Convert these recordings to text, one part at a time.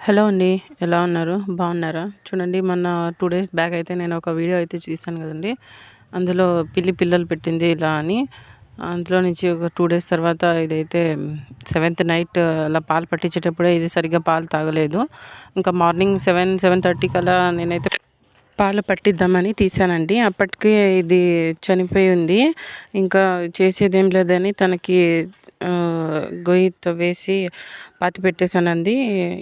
Hello అండి. ఎలా ఉన్నారు? బాగున్నారా? చూడండి మొన్న 2 డేస్ బ్యాక్ అయితే నేను ఒక వీడియో అయితే చూసాను కదండీ. అందులో పిల్లలు పెట్టింది ఇలా అని. అందులో నుంచి ఒక 2 డేస్ తర్వాత ఇదైతే సెవెంత్ నైట్ అలా పాలు పట్టించేటప్పుడే ఇది సరిగ్గా పాలు తాగలేదు. ఇంకా మార్నింగ్ 7:30 కల్లా నేనైతే పాలు పట్టిద్దామని తీసానండి. అప్పటికే ఇది చనిపోయి ఉంది. ఇంకా చేసేదేం లేదని తనకి గొయ్యి తవ్వేసి పాతిపెట్టేసానండి.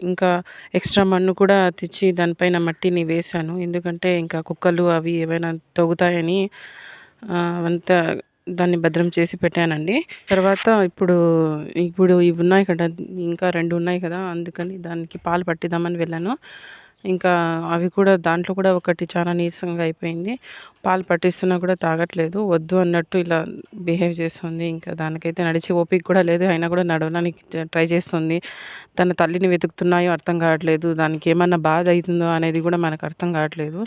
ఇంకా ఎక్స్ట్రా మన్ను కూడా తెచ్చి దానిపైన మట్టిని వేశాను. ఎందుకంటే ఇంకా కుక్కలు అవి ఏవైనా తొగుతాయని అవంతా దాన్ని భద్రం చేసి పెట్టానండి. తర్వాత ఇప్పుడు ఇవి ఉన్నాయి కదా! ఇంకా 2 ఉన్నాయి కదా! అందుకని దానికి పాలు పట్టిద్దామని వెళ్ళాను. ఇంకా అవి కూడా దాంట్లో కూడా ఒకటి చాలా నీరసంగా అయిపోయింది. పాలు పట్టిస్తున్నా కూడా తాగట్లేదు. వద్దు అన్నట్టు ఇలా బిహేవ్ చేస్తుంది. ఇంకా దానికైతే నడిచే ఓపిక కూడా లేదు. అయినా కూడా నడవడానికి ట్రై చేస్తుంది. తన తల్లిని వెతుకుతున్నాయో అర్థం కావట్లేదు. దానికి ఏమన్నా బాధ అయితుందో అనేది కూడా మనకు అర్థం కావట్లేదు.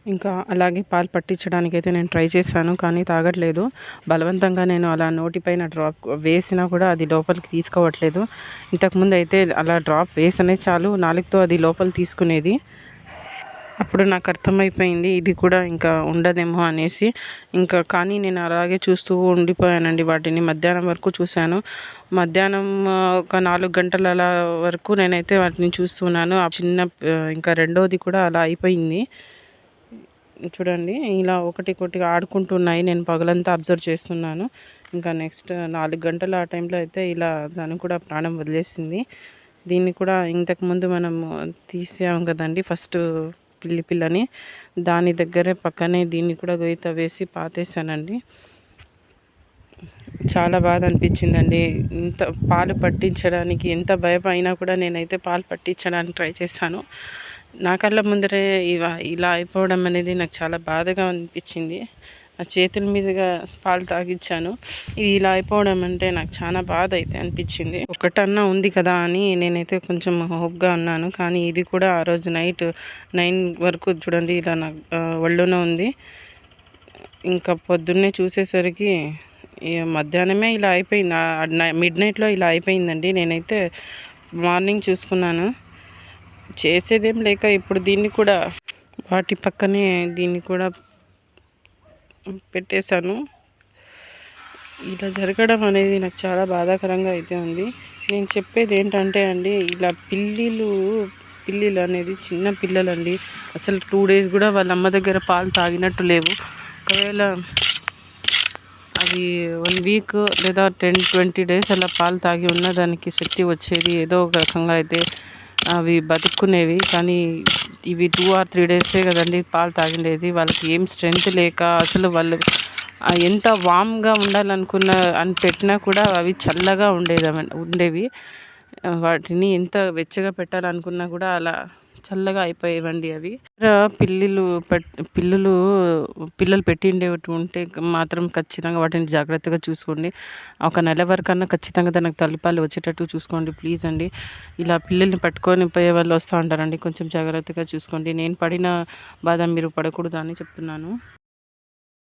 ఇంకా అలాగే పాలు పట్టించడానికైతే నేను ట్రై చేశాను. కానీ తాగట్లేదు. బలవంతంగా నేను అలా నోటిపైన డ్రాప్ వేసినా కూడా అది లోపలికి తీసుకోవట్లేదు. ఇంతకుముందు అయితే అలా డ్రాప్ వేసనే చాలు నాలుకతో అది లోపలికి తీసుకునేది. అప్పుడు నాకు అర్థమైపోయింది ఇది కూడా ఇంకా ఉండదేమో అనేసి. కానీ నేను అలాగే చూస్తూ ఉండిపోయానండి వాటిని. మధ్యాహ్నం వరకు చూశాను. మధ్యాహ్నం ఒక 4 గంటల అలా వరకు నేనైతే వాటిని చూస్తున్నాను. ఆ చిన్న ఇంకా రెండోది కూడా అలా అయిపోయింది. చూడండి ఇలా ఒకటి ఆడుకుంటున్నాయి. నేను పగలంతా అబ్జర్వ్ చేస్తున్నాను. ఇంకా నెక్స్ట్ 4 గంటల ఆ టైంలో అయితే ఇలా తను కూడా ప్రాణం వదిలేసింది. దీన్ని కూడా ఇంతకుముందు మనము తీసాం కదండి ఫస్ట్ పిల్లని. దాని దగ్గరే పక్కనే దీన్ని కూడా గొయ్యి తవ్వేసి పాతేసానండి. చాలా బాధ అనిపించిందండి. ఇంత పాలు పట్టించడానికి ఎంత భయమైనా కూడా నేనైతే పాలు పట్టించడానికి ట్రై చేశాను. నా కళ్ళ ముందరే ఇలా అయిపోవడం అనేది నాకు చాలా బాధగా అనిపించింది. నా చేతుల మీదుగా పాలు తాగించాను. ఇది ఇలా అయిపోవడం అంటే నాకు చాలా బాధ అయితే అనిపించింది. ఒకటన్నా ఉంది కదా అని నేనైతే కొంచెం హోప్గా ఉన్నాను. కానీ ఇది కూడా ఆ రోజు నైట్ 9 వరకు చూడండి ఇలా నా ఒళ్ళోనే ఉంది. ఇంకా పొద్దున్నే చూసేసరికి మధ్యాహ్నమే ఇలా అయిపోయింది. మిడ్‌నైట్‌లో ఇలా అయిపోయిందండి. నేనైతే మార్నింగ్ చూసుకున్నాను. చేసేదేం లేక ఇప్పుడు దీన్ని కూడా వాటి పక్కనే దీన్ని కూడా పెట్టేశాను. ఇలా జరగడం అనేది నాకు చాలా బాధాకరంగా అయితే ఉంది. నేను చెప్పేది ఏంటంటే అండి, ఇలా పిల్లిలు అనేది చిన్న పిల్లలండి. అసలు 2 డేస్ కూడా వాళ్ళ అమ్మ దగ్గర పాలు తాగినట్టు లేవు. ఒకవేళ అది 1 వీక్ లేదా 10-20 డేస్ అలా పాలు తాగి ఉన్న దానికి శక్తి వచ్చేది. ఏదో ఒక రకంగా అయితే అవి బతుక్కునేవి. కానీ ఇవి 2 or 3 డేసే కదండి పాలు తాగిండేది. వాళ్ళకి ఏం స్ట్రెంగ్త్ లేక అసలు వాళ్ళు ఎంత వామ్గా అని పెట్టినా కూడా అవి చల్లగా ఉండేవి. వాటిని ఎంత వెచ్చగా పెట్టాలనుకున్నా కూడా అలా చల్లగా అయిపోయేవండి అవి. పిల్లలు పెట్టిండేవి ఉంటే మాత్రం ఖచ్చితంగా వాటిని జాగ్రత్తగా చూసుకోండి. ఒక నెల వరకన్నా ఖచ్చితంగా దానికి తల్లిపాలు వచ్చేటట్టు చూసుకోండి ప్లీజ్ అండి. ఇలా పిల్లల్ని పట్టుకొని పోయే వాళ్ళు వస్తూ ఉంటారండి. కొంచెం జాగ్రత్తగా చూసుకోండి. నేను పడిన బాధ మీరు పడకూడదు అని చెప్తున్నాను.